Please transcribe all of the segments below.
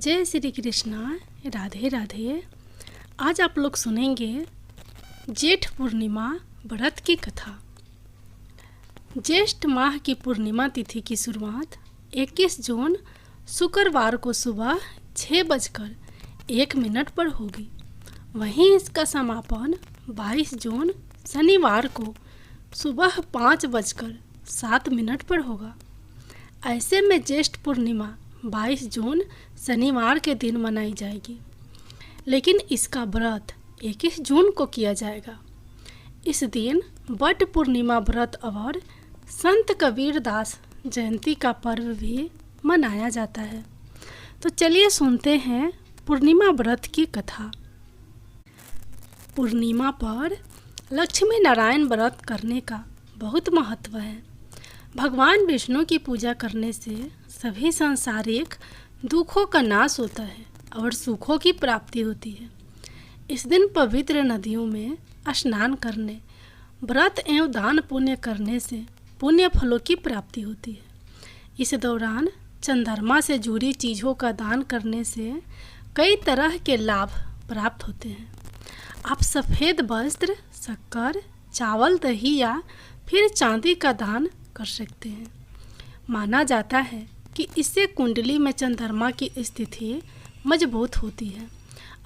जय श्री कृष्णा, राधे राधे। आज आप लोग सुनेंगे जेठ पूर्णिमा व्रत की कथा। ज्येष्ठ माह की पूर्णिमा तिथि की शुरुआत 21 जून शुक्रवार को सुबह 6:01 पर होगी। वहीं इसका समापन 22 जून शनिवार को सुबह 5:07 पर होगा। ऐसे में ज्येष्ठ पूर्णिमा 22 जून शनिवार के दिन मनाई जाएगी, लेकिन इसका व्रत 21 जून को किया जाएगा। इस दिन बट पूर्णिमा व्रत और संत कबीरदास जयंती का पर्व भी मनाया जाता है। तो चलिए सुनते हैं पूर्णिमा व्रत की कथा। पूर्णिमा पर लक्ष्मी नारायण व्रत करने का बहुत महत्व है। भगवान विष्णु की पूजा करने से सभी सांसारिक दुखों का नाश होता है और सुखों की प्राप्ति होती है। इस दिन पवित्र नदियों में स्नान करने, व्रत एवं दान पुण्य करने से पुण्य फलों की प्राप्ति होती है। इस दौरान चंद्रमा से जुड़ी चीज़ों का दान करने से कई तरह के लाभ प्राप्त होते हैं। आप सफ़ेद वस्त्र, शक्कर, चावल, दही या फिर चांदी का दान कर सकते हैं। माना जाता है कि इससे कुंडली में चंद्रमा की स्थिति मजबूत होती है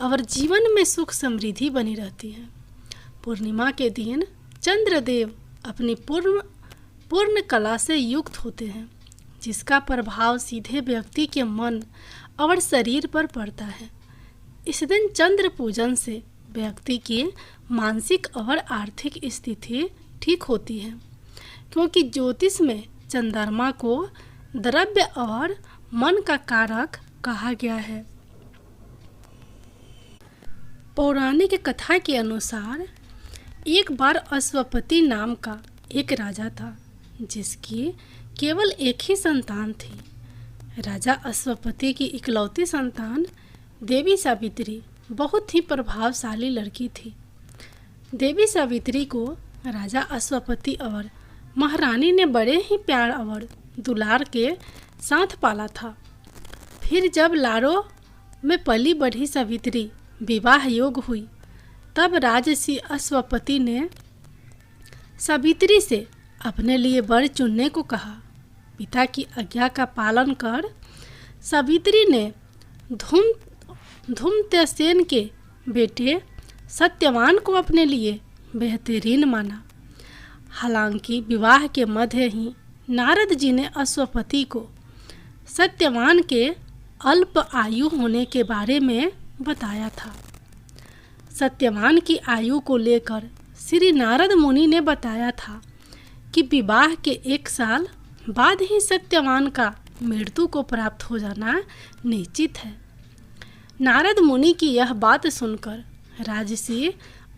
और जीवन में सुख समृद्धि बनी रहती है। पूर्णिमा के दिन चंद्रदेव अपनी पूर्ण कला से युक्त होते हैं, जिसका प्रभाव सीधे व्यक्ति के मन और शरीर पर पड़ता है। इस दिन चंद्र पूजन से व्यक्ति की मानसिक और आर्थिक स्थिति ठीक होती है, क्योंकि ज्योतिष में चंद्रमा को द्रव्य और मन का कारक कहा गया है। पौराणिक कथा के अनुसार एक बार अश्वपति नाम का एक राजा था, जिसकी केवल एक ही संतान थी। राजा अश्वपति की इकलौती संतान देवी सावित्री बहुत ही प्रभावशाली लड़की थी। देवी सावित्री को राजा अश्वपति और महारानी ने बड़े ही प्यार और दुलार के साथ पाला था। फिर जब लाड़ों में पली बढ़ी सावित्री विवाह योग हुई, तब राजसी अश्वपति ने सावित्री से अपने लिए वर चुनने को कहा। पिता की आज्ञा का पालन कर सावित्री ने धूमत्यसेन के बेटे सत्यवान को अपने लिए बेहतरीन माना। हालांकि विवाह के मध्य ही नारद जी ने अश्वपति को सत्यवान के अल्प आयु होने के बारे में बताया था। सत्यवान की आयु को लेकर श्री नारद मुनि ने बताया था कि विवाह के 1 साल बाद ही सत्यवान का मृत्यु को प्राप्त हो जाना निश्चित है। नारद मुनि की यह बात सुनकर राजसी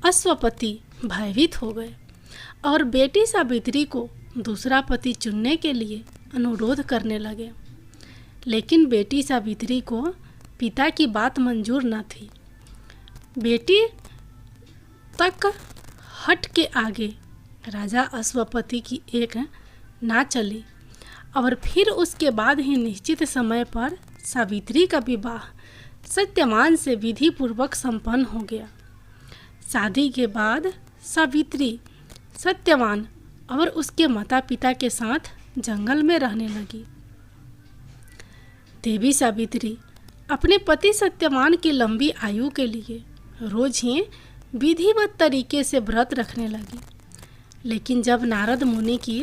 अश्वपति भयभीत हो गए और बेटी सावित्री को दूसरा पति चुनने के लिए अनुरोध करने लगे। लेकिन बेटी सावित्री को पिता की बात मंजूर न थी। बेटी तक हट के आगे राजा अश्वपति की एक ना चली और फिर उसके बाद ही निश्चित समय पर सावित्री का विवाह सत्यवान से विधि पूर्वक संपन्न हो गया। शादी के बाद सावित्री सत्यवान और उसके माता पिता के साथ जंगल में रहने लगी। देवी सावित्री अपने पति सत्यवान की लंबी आयु के लिए रोज ही विधिवत तरीके से व्रत रखने लगी। लेकिन जब नारद मुनि की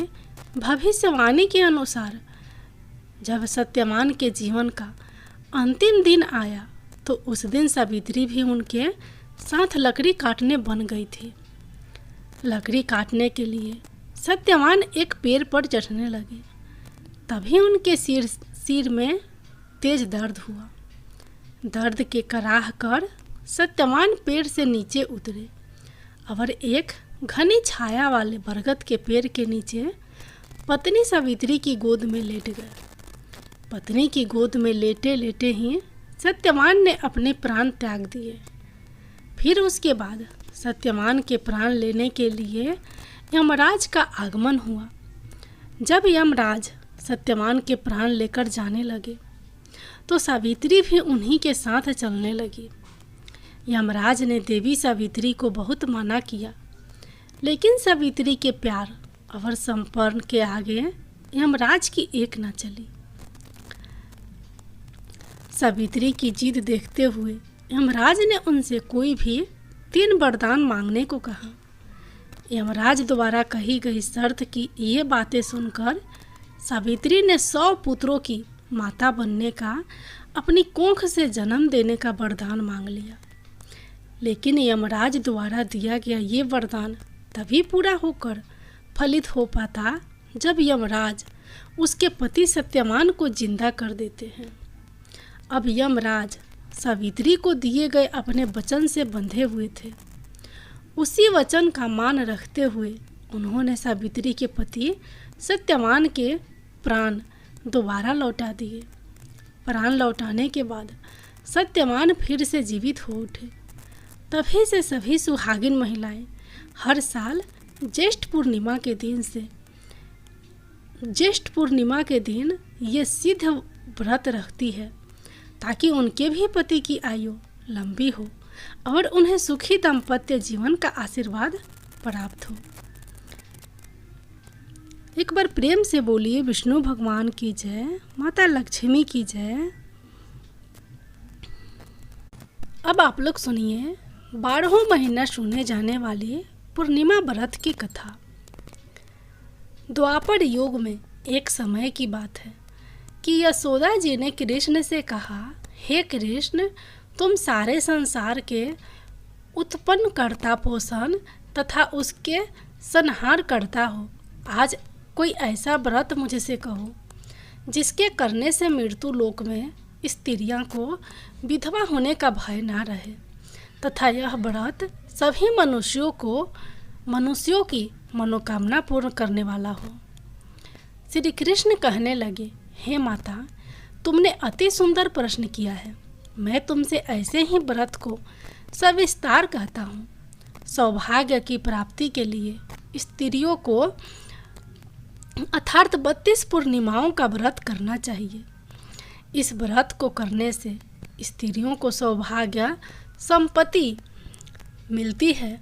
भविष्यवाणी के अनुसार जब सत्यवान के जीवन का अंतिम दिन आया, तो उस दिन सावित्री भी उनके साथ लकड़ी काटने बन गई थी। लकड़ी काटने के लिए सत्यवान एक पेड़ पर चढ़ने लगे। तभी उनके सिर में तेज दर्द हुआ। दर्द के कराह कर सत्यवान पेड़ से नीचे उतरे और एक घनी छाया वाले बरगद के पेड़ के नीचे पत्नी सावित्री की गोद में लेट गए। पत्नी की गोद में लेटे लेटे ही सत्यवान ने अपने प्राण त्याग दिए। फिर उसके बाद सत्यवान के प्राण लेने के लिए यमराज का आगमन हुआ। जब यमराज सत्यवान के प्राण लेकर जाने लगे, तो सावित्री भी उन्हीं के साथ चलने लगी। यमराज ने देवी सावित्री को बहुत मना किया, लेकिन सावित्री के प्यार और समर्पण के आगे यमराज की एक न चली। सावित्री की जिद देखते हुए यमराज ने उनसे कोई भी 3 वरदान मांगने को कहा। यमराज द्वारा कही गई शर्त की ये बातें सुनकर सावित्री ने 100 पुत्रों की माता बनने का, अपनी कोख से जन्म देने का वरदान मांग लिया। लेकिन यमराज द्वारा दिया गया ये वरदान तभी पूरा होकर फलित हो पाता जब यमराज उसके पति सत्यवान को जिंदा कर देते हैं। अब यमराज सावित्री को दिए गए अपने वचन से बंधे हुए थे। उसी वचन का मान रखते हुए उन्होंने सावित्री के पति सत्यवान के प्राण दोबारा लौटा दिए। प्राण लौटाने के बाद सत्यवान फिर से जीवित हो उठे। तभी से सभी सुहागिन महिलाएं हर साल ज्येष्ठ पूर्णिमा के दिन ये सिद्ध व्रत रखती है ताकि उनके भी पति की आयु लंबी हो और उन्हें सुखी दाम्पत्य जीवन का आशीर्वाद प्राप्त हो। एक बार प्रेम से बोलिए विष्णु भगवान की जय, माता लक्ष्मी की जय। अब आप लोग सुनिए 12 महीना सुने जाने वाली पूर्णिमा व्रत की कथा। द्वापर युग में एक समय की बात है कि यशोदा जी ने कृष्ण से कहा, हे कृष्ण, तुम सारे संसार के उत्पन्न करता पोषण तथा उसके संहार करता हो। आज कोई ऐसा व्रत मुझसे कहो जिसके करने से मृत्यु लोक में स्त्रियां को विधवा होने का भय ना रहे तथा यह व्रत सभी मनुष्यों की मनोकामना पूर्ण करने वाला हो। श्री कृष्ण कहने लगे, हे माता, तुमने अति सुंदर प्रश्न किया है। मैं तुमसे ऐसे ही व्रत को सविस्तार कहता हूँ। सौभाग्य की प्राप्ति के लिए स्त्रियों को अर्थात 32 पूर्णिमाओं का व्रत करना चाहिए। इस व्रत को करने से स्त्रियों को सौभाग्य संपत्ति मिलती है।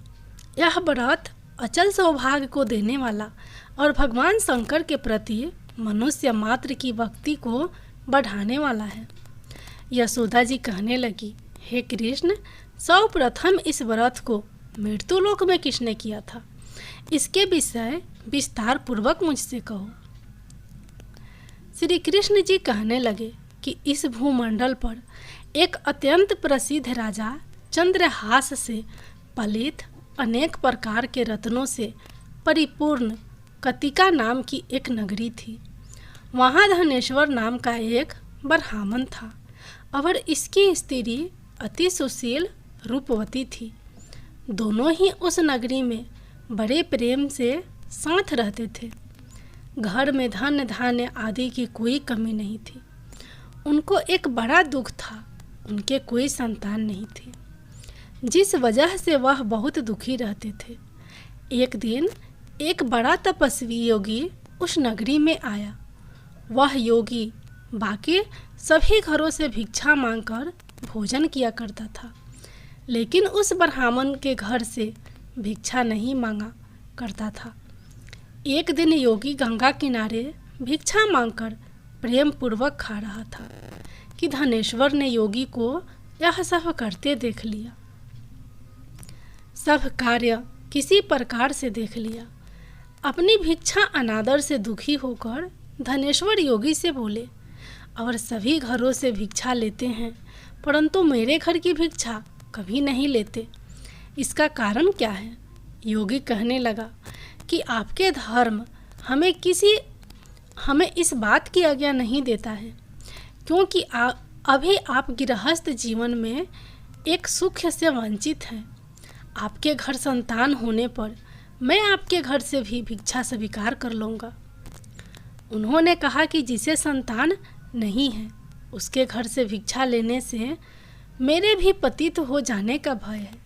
यह व्रत अचल सौभाग्य को देने वाला और भगवान शंकर के प्रति मनुष्य मात्र की भक्ति को बढ़ाने वाला है। यशोदा जी कहने लगी, हे कृष्ण, सर्वप्रथम इस व्रत को मृत्युलोक में किसने किया था? इसके विषय विस्तार पूर्वक मुझसे कहो। श्री कृष्ण जी कहने लगे कि इस भूमंडल पर एक अत्यंत प्रसिद्ध राजा चंद्रहास से पलित अनेक प्रकार के रत्नों से परिपूर्ण कतिका नाम की एक नगरी थी। वहाँ धनेश्वर नाम का एक ब्राह्मण था और इसकी स्त्री अति सुशील रूपवती थी। दोनों ही उस नगरी में बड़े प्रेम से साथ रहते थे। घर में धन धान्य आदि की कोई कमी नहीं थी। उनको एक बड़ा दुख था, उनके कोई संतान नहीं थी, जिस वजह से वह बहुत दुखी रहते थे। एक दिन एक बड़ा तपस्वी योगी उस नगरी में आया। वह योगी बाकी सभी घरों से भिक्षा मांगकर भोजन किया करता था, लेकिन उस ब्राह्मण के घर से भिक्षा नहीं मांगा करता था। एक दिन योगी गंगा किनारे भिक्षा मांगकर प्रेम पूर्वक खा रहा था कि धनेश्वर ने योगी को यह सब करते देख लिया। सब कार्य किसी प्रकार से देख लिया। अपनी भिक्षा अनादर से दुखी होकर धनेश्वर योगी से बोले, और सभी घरों से भिक्षा लेते हैं परंतु मेरे घर की भिक्षा कभी नहीं लेते, इसका कारण क्या है? योगी कहने लगा कि आपके धर्म हमें इस बात की आज्ञा नहीं देता है, क्योंकि अभी आप गृहस्थ जीवन में एक सुख से वंचित हैं। आपके घर संतान होने पर मैं आपके घर से भी भिक्षा स्वीकार कर लूँगा। उन्होंने कहा कि जिसे संतान नहीं है उसके घर से भिक्षा लेने से मेरे भी पतित हो जाने का भय है।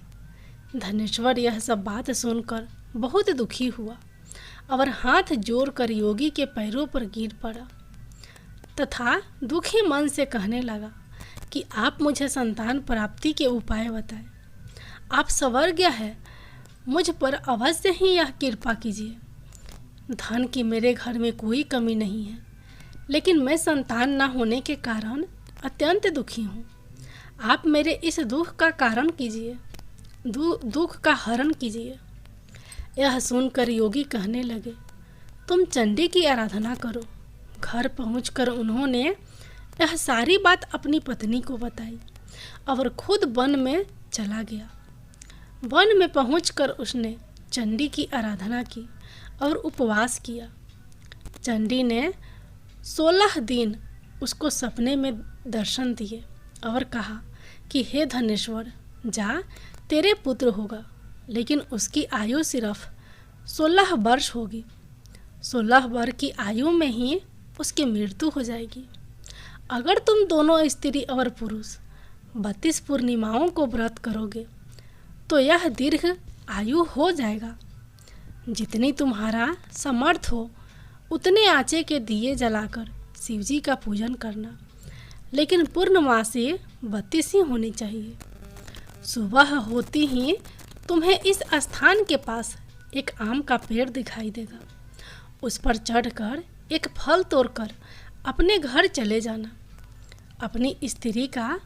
धनेश्वर यह सब बात सुनकर बहुत दुखी हुआ और हाथ जोड़कर योगी के पैरों पर गिर पड़ा। तथा दुखी मन से कहने लगा कि आप मुझे संतान प्राप्ति के उपाय बताएं। आप स्वर्गीय हैं, मुझ पर अवश्य ही यह कृपा कीजिए। धन की मेरे घर में कोई कमी नहीं है, लेकिन मैं संतान न होने के कारण अत्यंत दुखी हूँ। आप मेरे इस दुख का कारण कीजिए, दुख का हरण कीजिए। यह सुनकर योगी कहने लगे, तुम चंडी की आराधना करो। घर पहुंचकर उन्होंने यह सारी बात अपनी पत्नी को बताई और खुद वन में चला गया। वन में पहुंचकर उसने चंडी की आराधना की और उपवास किया। चंडी ने 16 दिन उसको सपने में दर्शन दिए और कहा कि हे धनेश्वर, जा, तेरे पुत्र होगा, लेकिन उसकी आयु सिर्फ 16 वर्ष होगी। 16 वर्ष की आयु में ही उसकी मृत्यु हो जाएगी। अगर तुम दोनों स्त्री और पुरुष 32 पूर्णिमाओं को व्रत करोगे तो यह दीर्घ आयु हो जाएगा। जितनी तुम्हारा समर्थ हो उतने आँचे के दिए जलाकर शिवजी का पूजन करना, लेकिन पूर्णमासी 32 ही होनी चाहिए। सुबह होती ही तुम्हें इस स्थान के पास एक आम का पेड़ दिखाई देगा। उस पर चढ़कर एक फल तोड़कर अपने घर चले जाना। अपनी स्त्री का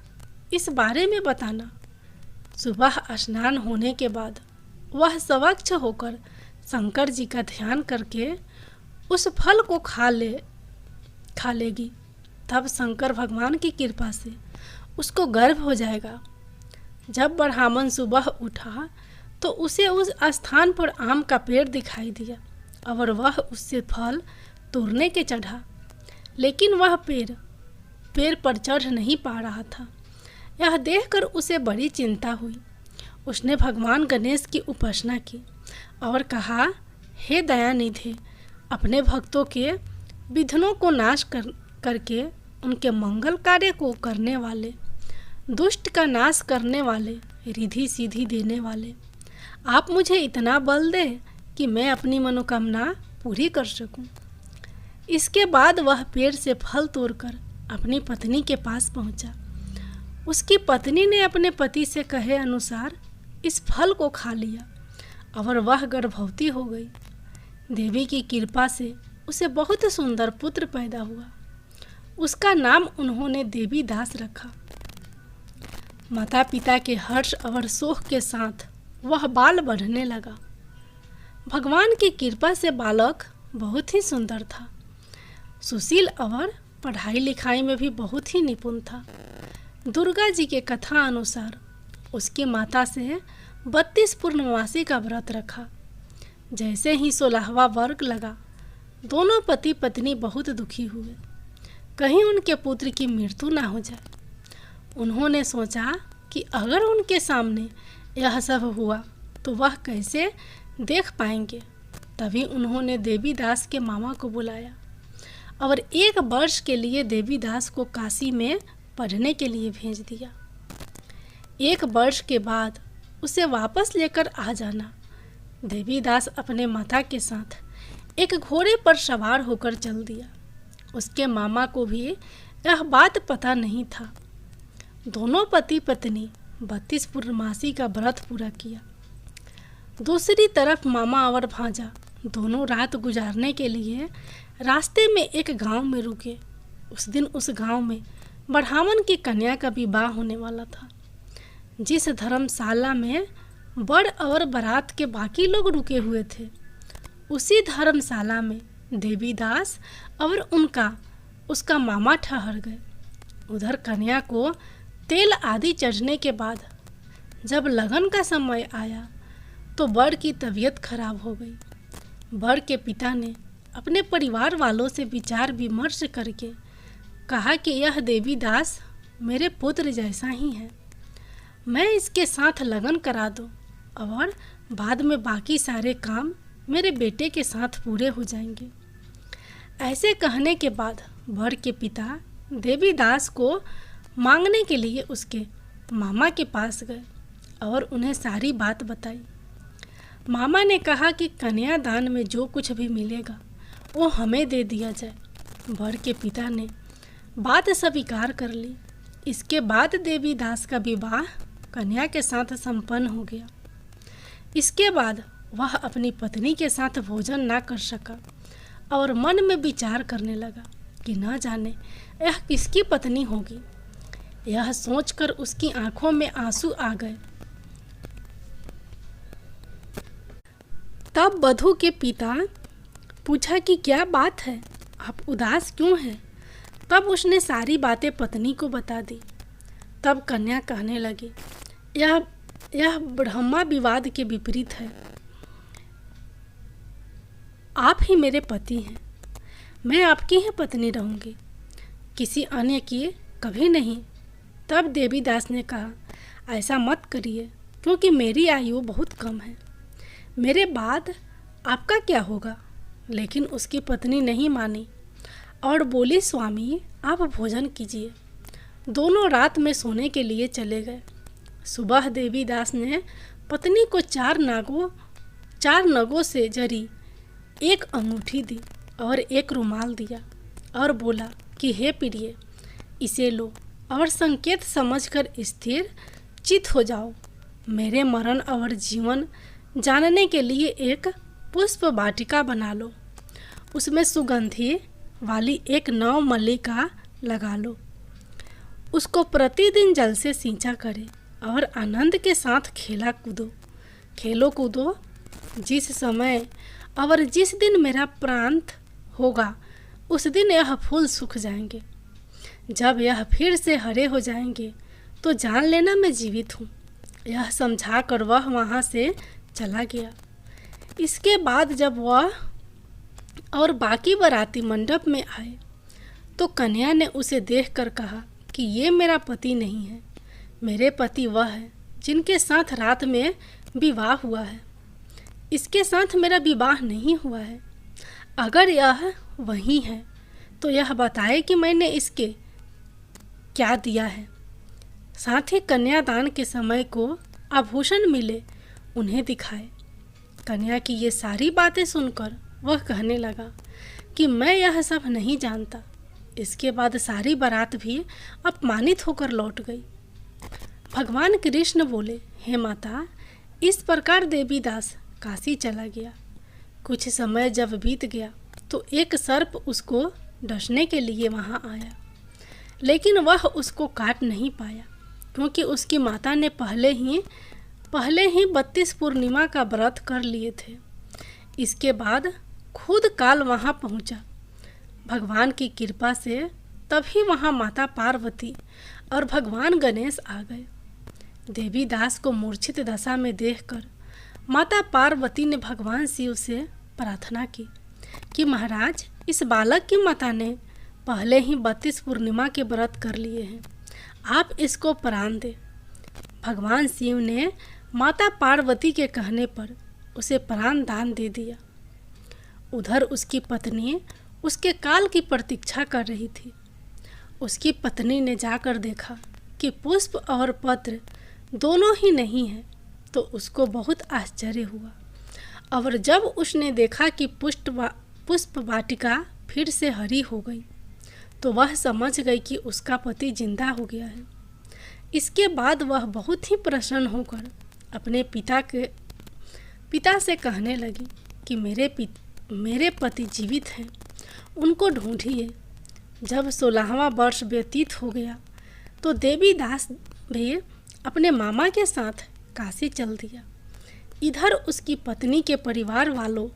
इस बारे में बताना। सुबह स्नान होने के बाद वह स्वच्छ होकर शंकर जी का ध्यान करके उस फल को खा लेगी। तब शंकर भगवान की कृपा से उसको गर्भ हो जाएगा। जब ब्राह्मण सुबह उठा तो उसे उस स्थान पर आम का पेड़ दिखाई दिया और वह उससे फल तोड़ने के चढ़ा, लेकिन वह पेड़ पर चढ़ नहीं पा रहा था। यह देखकर उसे बड़ी चिंता हुई। उसने भगवान गणेश की उपासना की और कहा, हे दयानिधि, अपने भक्तों के विघ्नों को नाश करके उनके मंगल कार्य को करने वाले, दुष्ट का नाश करने वाले, रिद्धि सीधी देने वाले, आप मुझे इतना बल दे कि मैं अपनी मनोकामना पूरी कर सकूं। इसके बाद वह पेड़ से फल तोड़कर अपनी पत्नी के पास पहुंचा। उसकी पत्नी ने अपने पति से कहे अनुसार इस फल को खा लिया और वह गर्भवती हो गई। देवी की कृपा से उसे बहुत सुंदर पुत्र पैदा हुआ। उसका नाम उन्होंने देवी दास रखा। माता पिता के हर्ष और शोक के साथ वह बाल बढ़ने लगा। भगवान की कृपा से बालक बहुत ही सुंदर था, सुशील और पढ़ाई लिखाई में भी बहुत ही निपुण था। दुर्गा जी के कथा अनुसार उसकी माता से 32 पूर्णमासी का व्रत रखा। जैसे ही 16वां वर्ग लगा, दोनों पति पत्नी बहुत दुखी हुए, कहीं उनके पुत्र की मृत्यु ना हो जाए। उन्होंने सोचा कि अगर उनके सामने यह सब हुआ तो वह कैसे देख पाएंगे। तभी उन्होंने देवीदास के मामा को बुलाया और 1 वर्ष के लिए देवीदास को काशी में पढ़ने के लिए भेज दिया। 1 वर्ष के बाद उसे वापस लेकर आ जाना। देवीदास अपने माता के साथ एक घोड़े पर सवार होकर चल दिया। उसके मामा को भी यह बात पता नहीं था। दोनों पति पत्नी 32 पूर्णमासी का व्रत पूरा किया। दूसरी तरफ मामा और भांजा दोनों रात गुजारने के लिए रास्ते में एक गांव में रुके। उस दिन उस गांव में ब्राह्मण की कन्या का विवाह होने वाला था। जिस धर्मशाला में बड़ और बारात के बाकी लोग रुके हुए थे, उसी धर्मशाला में देवीदास और उसका मामा ठहर गए। उधर कन्या को तेल आदि चढ़ने के बाद जब लगन का समय आया तो वर की तबीयत खराब हो गई। वर के पिता ने अपने परिवार वालों से विचार विमर्श करके कहा कि यह देवीदास मेरे पुत्र जैसा ही है, मैं इसके साथ लगन करा दूं और बाद में बाकी सारे काम मेरे बेटे के साथ पूरे हो जाएंगे। ऐसे कहने के बाद वर के पिता देवीदास को मांगने के लिए उसके मामा के पास गए और उन्हें सारी बात बताई। मामा ने कहा कि कन्यादान में जो कुछ भी मिलेगा वो हमें दे दिया जाए। वर के पिता ने बात स्वीकार कर ली। इसके बाद देवीदास का विवाह कन्या के साथ संपन्न हो गया। इसके बाद वह अपनी पत्नी के साथ भोजन ना कर सका और मन में विचार करने लगा कि न जाने यह किसकी पत्नी होगी। यह सोचकर उसकी आंखों में आंसू आ गए। तब वधू के पिता पूछा कि क्या बात है, आप उदास क्यों हैं? तब उसने सारी बातें पत्नी को बता दी। तब कन्या कहने लगी, यह ब्रह्मा विवाद के विपरीत है। आप ही मेरे पति हैं, मैं आपकी ही पत्नी रहूंगी, किसी अन्य की कभी नहीं। तब देवीदास ने कहा, ऐसा मत करिए, क्योंकि मेरी आयु बहुत कम है, मेरे बाद आपका क्या होगा? लेकिन उसकी पत्नी नहीं मानी और बोली, स्वामी आप भोजन कीजिए। दोनों रात में सोने के लिए चले गए। सुबह देवीदास ने पत्नी को चार नगों से जरी एक अंगूठी दी और एक रुमाल दिया और बोला कि हे प्रिय, इसे लो और संकेत समझकर स्थिर चित हो जाओ। मेरे मरण और जीवन जानने के लिए एक पुष्प वाटिका बना लो, उसमें सुगंधी वाली एक नव मल्लिका लगा लो। उसको प्रतिदिन जल से सींचा करे और आनंद के साथ खेलो कूदो। जिस समय और जिस दिन मेरा प्रांत होगा उस दिन यह फूल सूख जाएंगे। जब यह फिर से हरे हो जाएंगे तो जान लेना मैं जीवित हूँ। यह समझाकर वह वहाँ से चला गया। इसके बाद जब वह और बाकी बाराती मंडप में आए तो कन्या ने उसे देखकर कहा कि ये मेरा पति नहीं है, मेरे पति वह है जिनके साथ रात में विवाह हुआ है। इसके साथ मेरा विवाह नहीं हुआ है। अगर यह वही है तो यह बताए कि मैंने इसके क्या दिया है। साथ ही कन्यादान के समय को आभूषण मिले उन्हें दिखाए। कन्या की ये सारी बातें सुनकर वह कहने लगा कि मैं यह सब नहीं जानता। इसके बाद सारी बारात भी अपमानित होकर लौट गई। भगवान कृष्ण बोले, हे माता, इस प्रकार देवीदास काशी चला गया। कुछ समय जब बीत गया तो एक सर्प उसको डसने के लिए वहाँ आया, लेकिन वह उसको काट नहीं पाया, क्योंकि उसकी माता ने पहले ही 32 पूर्णिमा का व्रत कर लिए थे। इसके बाद खुद काल वहाँ पहुँचा। भगवान की कृपा से तभी वहाँ माता पार्वती और भगवान गणेश आ गए। देवीदास को मूर्छित दशा में देखकर माता पार्वती ने भगवान शिव से प्रार्थना की कि महाराज, इस बालक की माता ने पहले ही 32 पूर्णिमा के व्रत कर लिए हैं, आप इसको प्राण दें। भगवान शिव ने माता पार्वती के कहने पर उसे प्राण दान दे दिया। उधर उसकी पत्नी उसके काल की प्रतीक्षा कर रही थी। उसकी पत्नी ने जाकर देखा कि पुष्प और पत्र दोनों ही नहीं है, तो उसको बहुत आश्चर्य हुआ। और जब उसने देखा कि पुष्प वाटिका फिर से हरी हो गई तो वह समझ गई कि उसका पति जिंदा हो गया है। इसके बाद वह बहुत ही प्रसन्न होकर अपने पिता से कहने लगी कि मेरे पति जीवित हैं, उनको ढूंढिए। जब 16वां वर्ष व्यतीत हो गया तो देवीदास भी अपने मामा के साथ काशी चल दिया। इधर उसकी पत्नी के परिवार वालों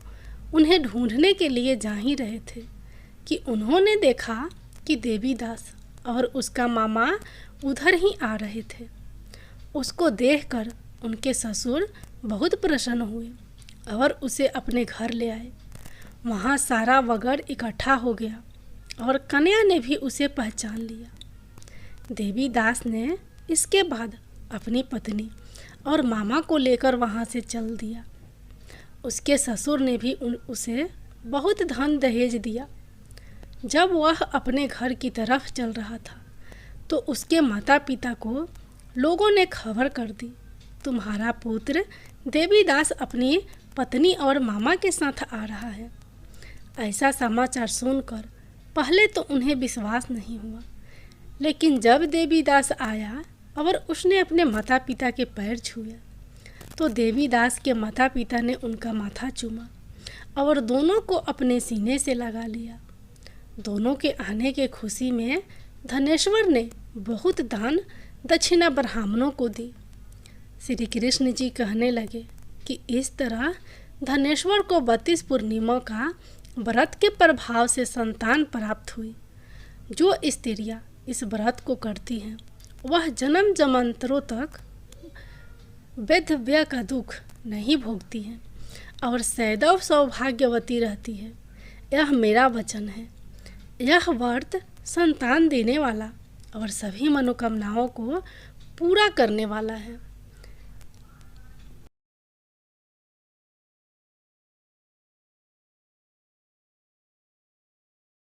उन्हें ढूंढने के लिए जा ही रहे थे कि उन्होंने देखा कि देवीदास और उसका मामा उधर ही आ रहे थे। उसको देखकर उनके ससुर बहुत प्रसन्न हुए और उसे अपने घर ले आए। वहाँ सारा वगड़ इकट्ठा हो गया और कन्या ने भी उसे पहचान लिया। देवीदास ने इसके बाद अपनी पत्नी और मामा को लेकर वहाँ से चल दिया। उसके ससुर ने भी उसे बहुत धन दहेज दिया। जब वह अपने घर की तरफ चल रहा था तो उसके माता पिता को लोगों ने खबर कर दी, तुम्हारा पुत्र देवीदास अपनी पत्नी और मामा के साथ आ रहा है। ऐसा समाचार सुनकर पहले तो उन्हें विश्वास नहीं हुआ, लेकिन जब देवीदास आया और उसने अपने माता पिता के पैर छुए तो देवीदास के माता पिता ने उनका माथा चूमा और दोनों को अपने सीने से लगा लिया। दोनों के आने के खुशी में धनेश्वर ने बहुत दान दक्षिणा ब्राह्मणों को दी। श्री कृष्ण जी कहने लगे कि इस तरह धनेश्वर को 32 पूर्णिमा का व्रत के प्रभाव से संतान प्राप्त हुई। जो स्त्रियां इस व्रत को करती हैं वह जन्म जन्मांतरों तक वैधव्य का दुख नहीं भोगती हैं और सदैव सौभाग्यवती रहती है। यह मेरा वचन है। यह व्रत संतान देने वाला और सभी मनोकामनाओं को पूरा करने वाला है।